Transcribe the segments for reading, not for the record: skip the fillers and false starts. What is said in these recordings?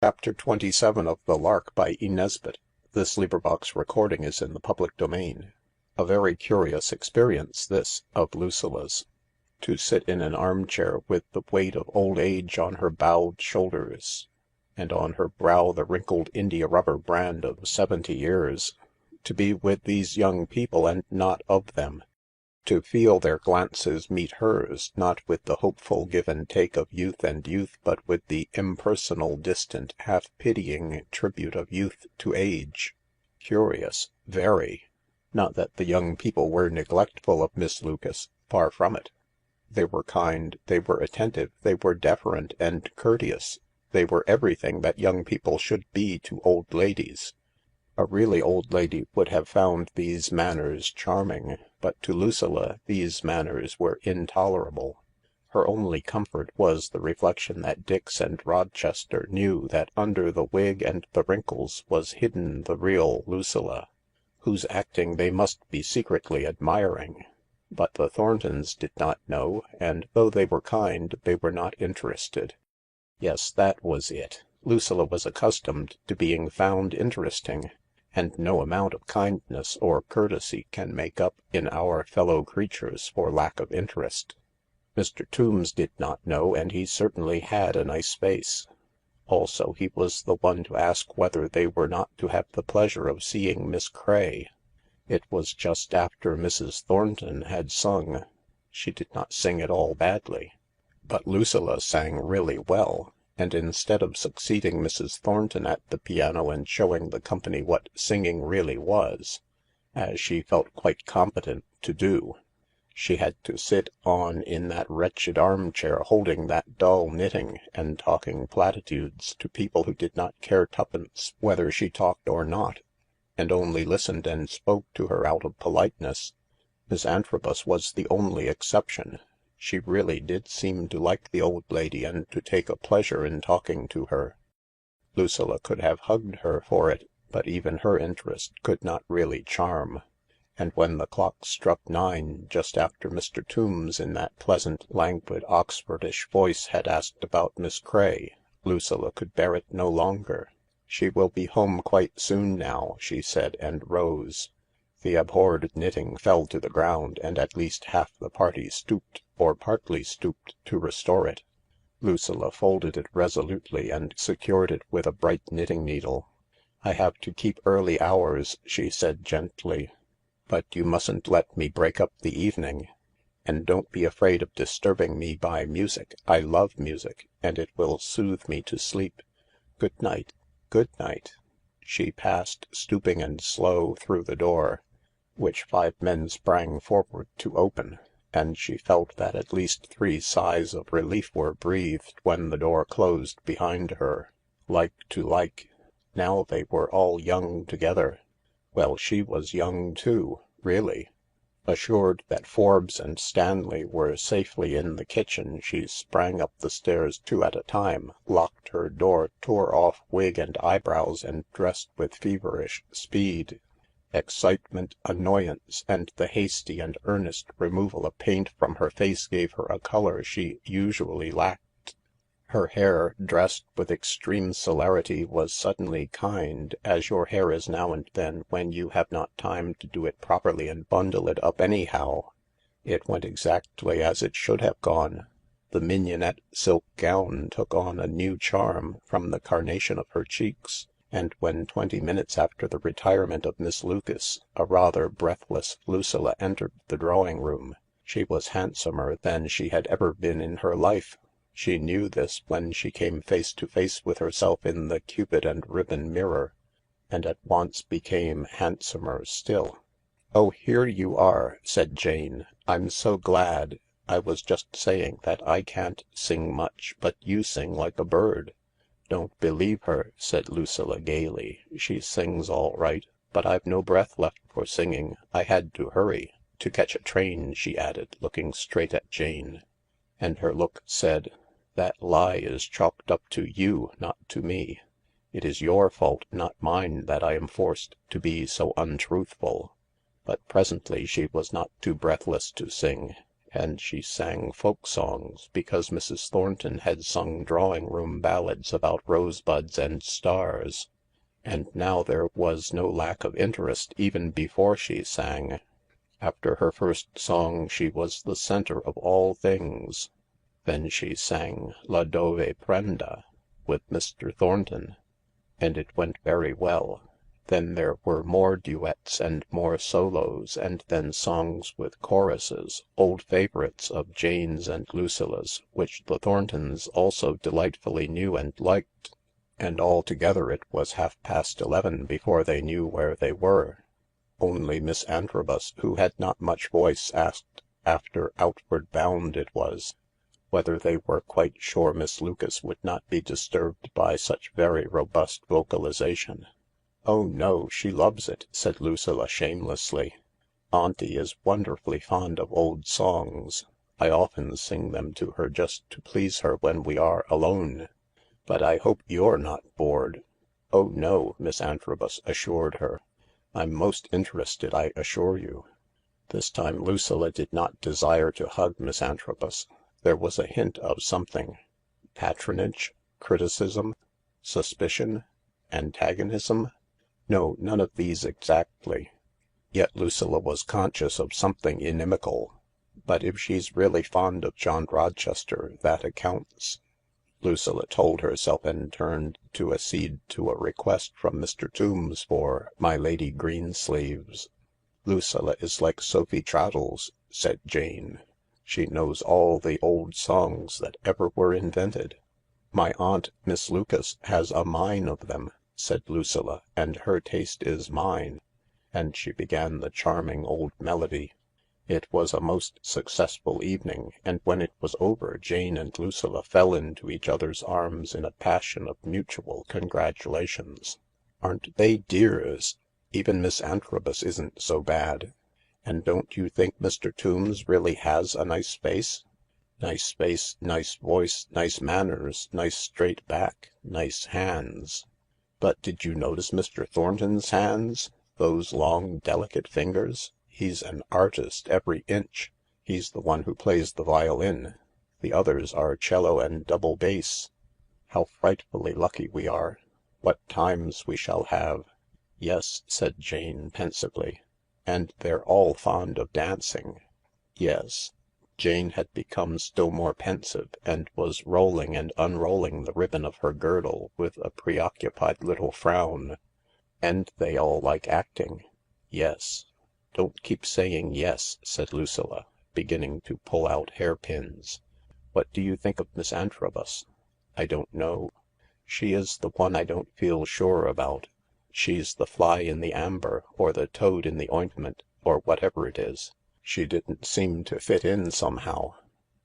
Chapter 27 of The Lark by Edith Nesbit. This recording is in the public domain. A very curious experience, this, of Lucilla's. To sit in an armchair with the weight of old age on her bowed shoulders, and on her brow the wrinkled india-rubber brand of 70 years. To be with these young people and not of them. To feel their glances meet hers, not with the hopeful give and take of youth and youth, but with the impersonal, distant, half-pitying tribute of youth to age. Curious, very. Not that the young people were neglectful of Miss Lucas, far from it. They were kind, they were attentive, they were deferent and courteous. They were everything that young people should be to old ladies. A really old lady would have found these manners charming, but to Lucilla these manners were intolerable. Her only comfort was the reflection that Dix and Rochester knew that under the wig and the wrinkles was hidden the real Lucilla, whose acting they must be secretly admiring. But the Thorntons did not know, and though they were kind, they were not interested. Yes, that was it. Lucilla was accustomed to being found interesting. And no amount of kindness or courtesy can make up in our fellow creatures for lack of interest. Mr. Tombs did not know, and he certainly had a nice face. Also, he was the one to ask whether they were not to have the pleasure of seeing Miss Cray. It was just after Mrs. Thornton had sung. She did not sing at all badly, but Lucilla sang really well. And instead of succeeding Mrs. Thornton at the piano and showing the company what singing really was, as she felt quite competent to do, she had to sit on in that wretched armchair holding that dull knitting and talking platitudes to people who did not care twopence whether she talked or not, and only listened and spoke to her out of politeness. Miss Antrobus was the only exception. She really did seem to like the old lady and to take a pleasure in talking to her. Lucilla could have hugged her for it, but even her interest could not really charm. And when the clock struck 9 just after Mr. Tombs in that pleasant, languid Oxfordish voice had asked about Miss Cray, Lucilla could bear it no longer. "She will be home quite soon now," she said, and rose. The abhorred knitting fell to the ground, and at least half the party stooped, or partly stooped, to restore it. Lucilla folded it resolutely and secured it with a bright knitting needle. "I have to keep early hours," she said gently, "but you mustn't let me break up the evening. And don't be afraid of disturbing me by music. I love music, and it will soothe me to sleep. Good night. Good night." She passed, stooping and slow, through the door, which 5 men sprang forward to open, and she felt that at least 3 sighs of relief were breathed when the door closed behind her. Like to like. Now they were all young together. Well, she was young too, really. Assured that Forbes and Stanley were safely in the kitchen, she sprang up the stairs 2 at a time, locked her door, tore off wig and eyebrows, and dressed with feverish speed. Excitement, annoyance, and the hasty and earnest removal of paint from her face gave her a colour she usually lacked. Her hair, dressed with extreme celerity, was suddenly kind, as your hair is now and then when you have not time to do it properly and bundle it up anyhow. It went exactly as it should have gone. The mignonette silk gown took on a new charm from the carnation of her cheeks. And when 20 minutes after the retirement of Miss Lucas, a rather breathless Lucilla entered the drawing-room, she was handsomer than she had ever been in her life. She knew this when she came face to face with herself in the Cupid and ribbon mirror, and at once became handsomer still. "Oh, here you are," said Jane. "I'm so glad. I was just saying that I can't sing much, but you sing like a bird." "Don't believe her," said Lucilla gaily. "She sings all right, but I've no breath left for singing. I had to hurry. To catch a train," she added, looking straight at Jane. And her look said, "That lie is chalked up to you, not to me. It is your fault, not mine, that I am forced to be so untruthful." But presently she was not too breathless to sing, and she sang folk songs because Mrs. Thornton had sung drawing-room ballads about rosebuds and stars. And now there was no lack of interest even before she sang. After her first song she was the centre of all things. Then she sang La Dove Prenda with Mr. Thornton, and it went very well. Then there were more duets and more solos, and then songs with choruses, old favourites of Jane's and Lucilla's, which the Thorntons also delightfully knew and liked. And altogether it was 11:30 before they knew where they were. Only Miss Antrobus, who had not much voice, asked, after Outward Bound it was, whether they were quite sure Miss Lucas would not be disturbed by such very robust vocalization. "Oh no, she loves it," said Lucilla shamelessly. "Auntie is wonderfully fond of old songs. I often sing them to her just to please her when we are alone. But I hope you're not bored." "Oh no," Miss Antrobus assured her. "I'm most interested, I assure you." This time Lucilla did not desire to hug Miss Antrobus. There was a hint of something. Patronage? Criticism? Suspicion? Antagonism? No, none of these exactly. Yet Lucilla was conscious of something inimical. But if she's really fond of John Rochester, that accounts. Lucilla told herself and turned to accede to a request from Mr. Tombs for My Lady Greensleeves. "Lucilla is like Sophie Traddles," said Jane. "She knows all the old songs that ever were invented." "My aunt, Miss Lucas, has a mine of them," said Lucilla, "and her taste is mine." And she began the charming old melody. It was a most successful evening, and when it was over Jane and Lucilla fell into each other's arms in a passion of mutual congratulations. "Aren't they dears? Even Miss Antrobus isn't so bad. And don't you think Mr. Tombs really has a nice face? Nice face, nice voice, nice manners, nice straight back, nice hands. But did you notice Mr. Thornton's hands? Those long, delicate fingers? He's an artist every inch. He's the one who plays the violin. The others are cello and double bass. How frightfully lucky we are. What times we shall have." "Yes," said Jane pensively. "And they're all fond of dancing." "Yes." Jane had become still more pensive, and was rolling and unrolling the ribbon of her girdle with a preoccupied little frown. "And they all like acting." "Yes." "Don't keep saying yes," said Lucilla, beginning to pull out hairpins. "What do you think of Miss Antrobus?" "I don't know. She is the one I don't feel sure about. She's the fly in the amber, or the toad in the ointment, or whatever it is. She didn't seem to fit in somehow.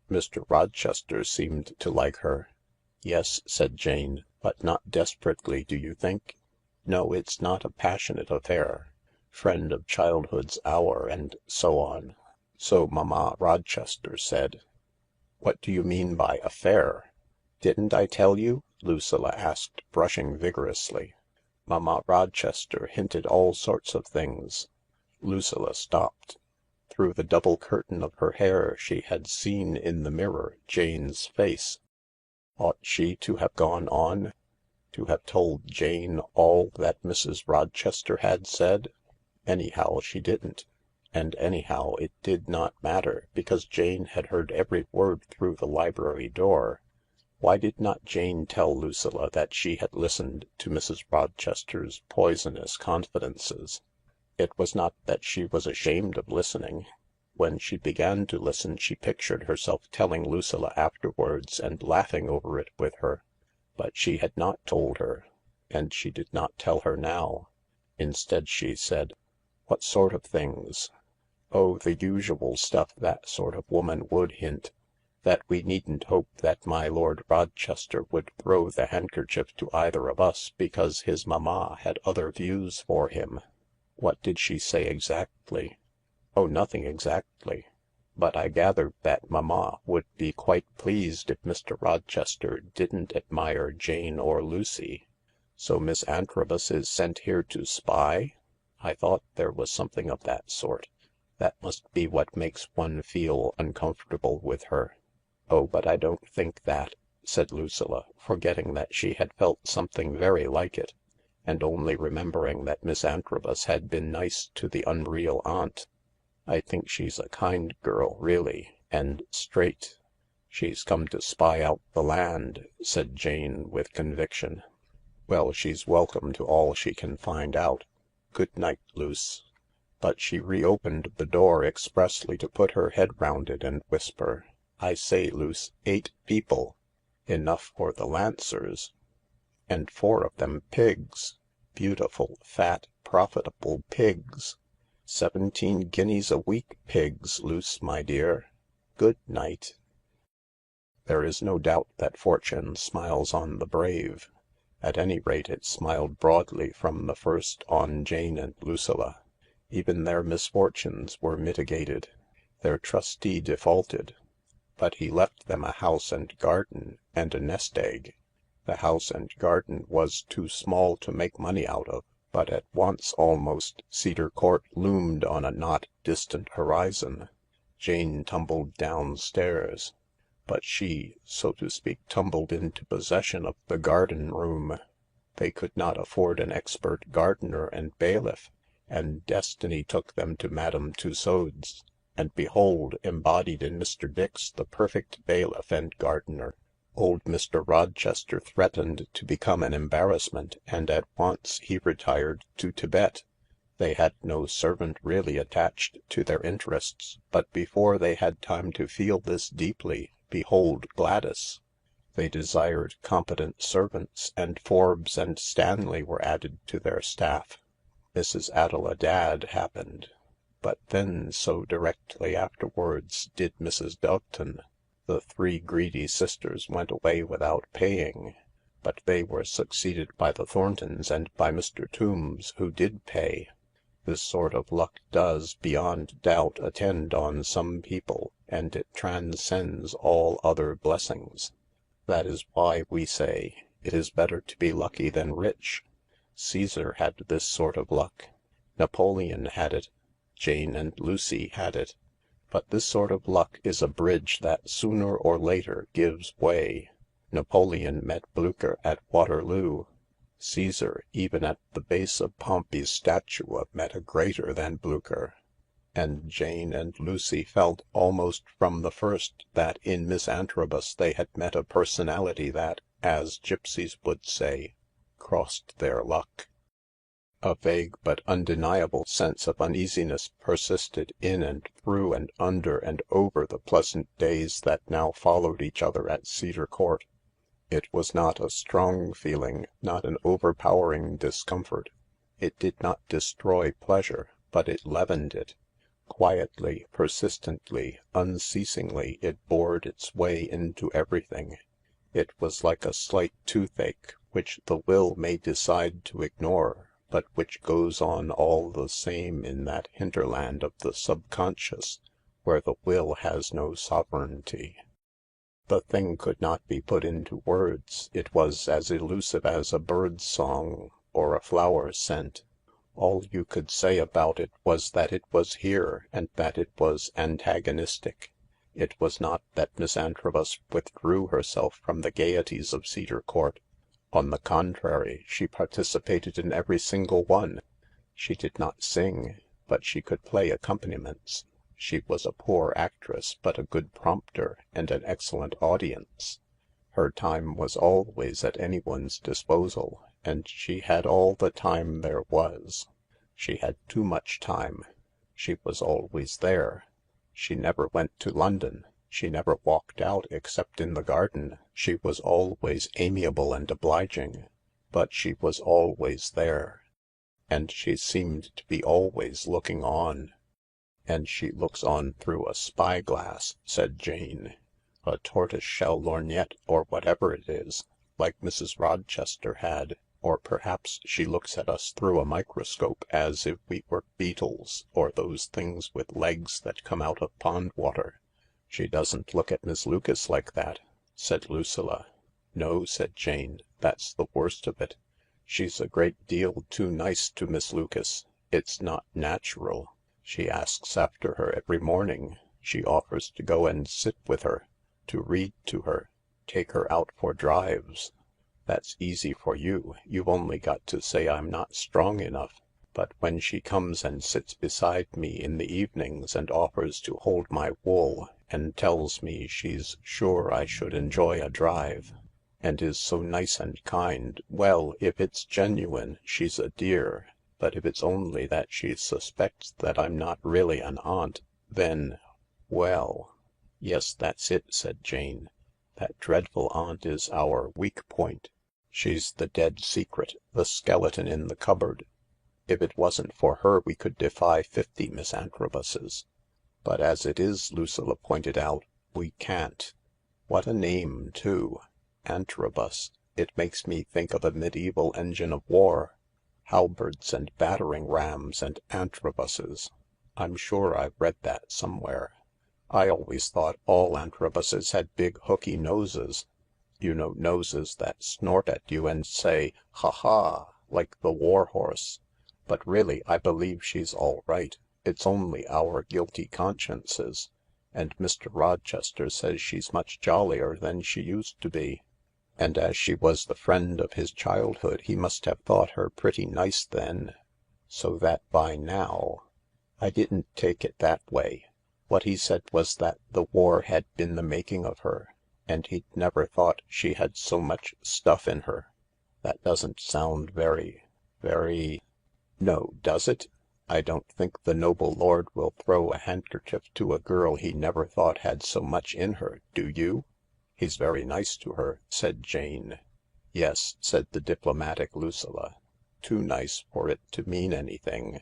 Mr. Rochester seemed to like her." "Yes," said Jane, "but not desperately, do you think?" "No, it's not a passionate affair. Friend of childhood's hour and so on. So Mamma Rochester said." "What do you mean by affair?" "Didn't I tell you?" Lucilla asked, brushing vigorously. "Mamma Rochester hinted all sorts of things." Lucilla stopped. Through the double curtain of her hair she had seen in the mirror Jane's face. Ought she to have gone on? To have told Jane all that Mrs. Rochester had said? Anyhow, she didn't. And anyhow, it did not matter, because Jane had heard every word through the library door. Why did not Jane tell Lucilla that she had listened to Mrs. Rochester's poisonous confidences? It was not that she was ashamed of listening. When she began to listen she pictured herself telling Lucilla afterwards and laughing over it with her. But she had not told her, and she did not tell her now. Instead she said, "What sort of things?" "Oh, the usual stuff that sort of woman would hint. That we needn't hope that my Lord Rochester would throw the handkerchief to either of us because his mamma had other views for him." "What did she say exactly?" "Oh, nothing exactly. But I gathered that mamma would be quite pleased if Mr. Rochester didn't admire Jane or Lucy." "So Miss Antrobus is sent here to spy? I thought there was something of that sort." That must be what makes one feel uncomfortable with her." "Oh, but I don't think that," said Lucilla, forgetting that she had felt something very like it, and only remembering that Miss Antrobus had been nice to the unreal aunt. "I think she's a kind girl, really, and straight." "She's come to spy out the land," said Jane with conviction. "Well, she's welcome to all she can find out. Good night, Luce." But she reopened the door expressly to put her head round it and whisper, "I say, Luce, 8 people. Enough for the Lancers. And 4 of them pigs. Beautiful, fat, profitable pigs. 17 guineas a week pigs, Luce, my dear. Good night." There is no doubt that fortune smiles on the brave. At any rate, it smiled broadly from the first on Jane and Lucilla. Even their misfortunes were mitigated. Their trustee defaulted, but he left them a house and garden and a nest egg. The house and garden was too small to make money out of, but at once almost Cedar Court loomed on a not distant horizon. Jane tumbled downstairs, but she, so to speak, tumbled into possession of the garden room. They could not afford an expert gardener and bailiff, and destiny took them to Madame Tussaud's, and behold, embodied in Mr. Dix, the perfect bailiff and gardener. Old Mr. Rochester threatened to become an embarrassment, and at once he retired to Tibet. They had no servant really attached to their interests, but before they had time to feel this deeply, behold Gladys. They desired competent servants, and Forbes and Stanley were added to their staff. Mrs. Adela Dadd happened, but then so directly afterwards did Mrs. Doveton. The 3 greedy sisters went away without paying, but they were succeeded by the Thorntons and by Mr. Tombs, who did pay. This sort of luck does, beyond doubt, attend on some people, and it transcends all other blessings. That is why we say, it is better to be lucky than rich. Caesar had this sort of luck. Napoleon had it. Jane and Lucy had it. But this sort of luck is a bridge that sooner or later gives way. Napoleon met Blucher at Waterloo. Caesar, even at the base of Pompey's statue, met a greater than Blucher. And Jane and Lucy felt almost from the first that in Miss Antrobus they had met a personality that, as gypsies would say, crossed their luck. A vague but undeniable sense of uneasiness persisted in and through and under and over the pleasant days that now followed each other at Cedar Court. It was not a strong feeling, not an overpowering discomfort. It did not destroy pleasure, but it leavened it. Quietly, persistently, unceasingly, it bored its way into everything. It was like a slight toothache, which the will may decide to ignore, but which goes on all the same in that hinterland of the subconscious, where the will has no sovereignty. The thing could not be put into words. It was as elusive as a bird's song or a flower scent. All you could say about it was that it was here and that it was antagonistic. It was not that Miss Antrobus withdrew herself from the gaieties of Cedar Court. On the contrary, she participated in every single one. She did not sing, but she could play accompaniments. She was a poor actress, but a good prompter and an excellent audience. Her time was always at anyone's disposal, and she had all the time there was. She had too much time. She was always there. She never went to London. She never walked out except in the garden. She was always amiable and obliging, but she was always there. And she seemed to be always looking on. "And she looks on through a spyglass," said Jane. "A tortoise-shell lorgnette or whatever it is, like Mrs. Rochester had. Or perhaps she looks at us through a microscope as if we were beetles or those things with legs that come out of pond water." "She doesn't look at Miss Lucas like that," said Lucilla. "No," said Jane, "that's the worst of it. She's a great deal too nice to Miss Lucas. It's not natural. She asks after her every morning. She offers to go and sit with her, to read to her, take her out for drives. That's easy for you. You've only got to say I'm not strong enough. But when she comes and sits beside me in the evenings and offers to hold my wool and tells me she's sure I should enjoy a drive, and is so nice and kind, well, if it's genuine, she's a dear. But if it's only that she suspects that I'm not really an aunt, then— well— " "Yes, that's it," said Jane. "That dreadful aunt is our weak point. She's the dead secret, the skeleton in the cupboard. If it wasn't for her we could defy 50 Miss Antrobuses. But as it is," Lucilla pointed out, "we can't. What a name, too. Antrobus. It makes me think of a medieval engine of war. Halberds and battering rams and antrobuses. I'm sure I've read that somewhere. I always thought all antrobuses had big hooky noses. You know, noses that snort at you and say, 'Ha ha,' like the war horse. But really, I believe she's all right. It's only our guilty consciences. And Mr. Rochester says she's much jollier than she used to be. And as she was the friend of his childhood he must have thought her pretty nice then. So that by now—" "I didn't take it that way. What he said was that the war had been the making of her, and he'd never thought she had so much stuff in her. That doesn't sound very— No, does it? I don't think the noble lord will throw a handkerchief to a girl he never thought had so much in her, do you?" "He's very nice to her," said Jane. "Yes," said the diplomatic Lucilla. "Too nice for it to mean anything."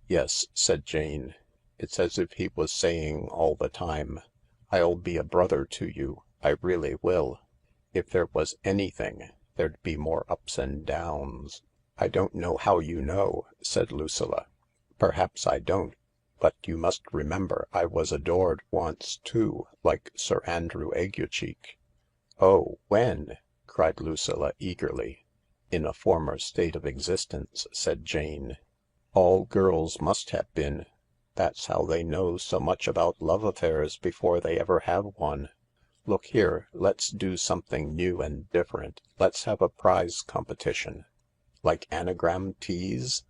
"Yes," said Jane. "It's as if he was saying all the time, 'I'll be a brother to you. I really will.' If there was anything, there'd be more ups and downs." "I don't know how you know," said Lucilla. "Perhaps I don't. But you must remember I was adored once too, like Sir Andrew Aguecheek." "Oh, when?" cried Lucilla eagerly. "In a former state of existence," said Jane. "All girls must have been. That's how they know so much about love affairs before they ever have one. Look here, let's do something new and different. Let's have a prize competition." "Like anagram teas?"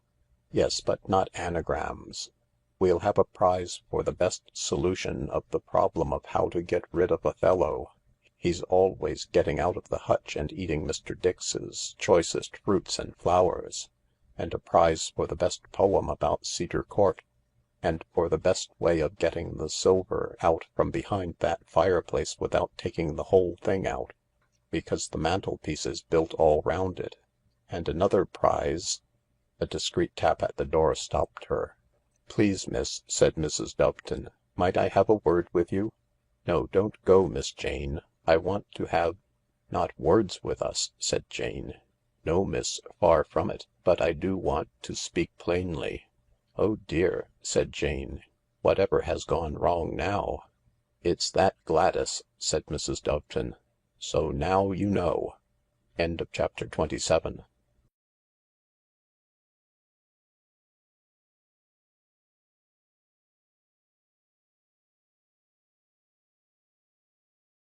"Yes, but not anagrams. We'll have a prize for the best solution of the problem of how to get rid of Othello. He's always getting out of the hutch and eating Mr. Dix's choicest fruits and flowers. And a prize for the best poem about Cedar Court. And for the best way of getting the silver out from behind that fireplace without taking the whole thing out, because the mantelpiece is built all round it. And another prize—" A discreet tap at the door stopped her. "Please, miss," said Mrs. Doveton, "might I have a word with you?" "No, don't go, Miss Jane. I want to have—" "Not words with us," said Jane. "No, miss, far from it. But I do want to speak plainly." "Oh dear," said Jane. "Whatever has gone wrong now?" "It's that, Gladys," said Mrs. Doveton. "So now you know." Chapter 27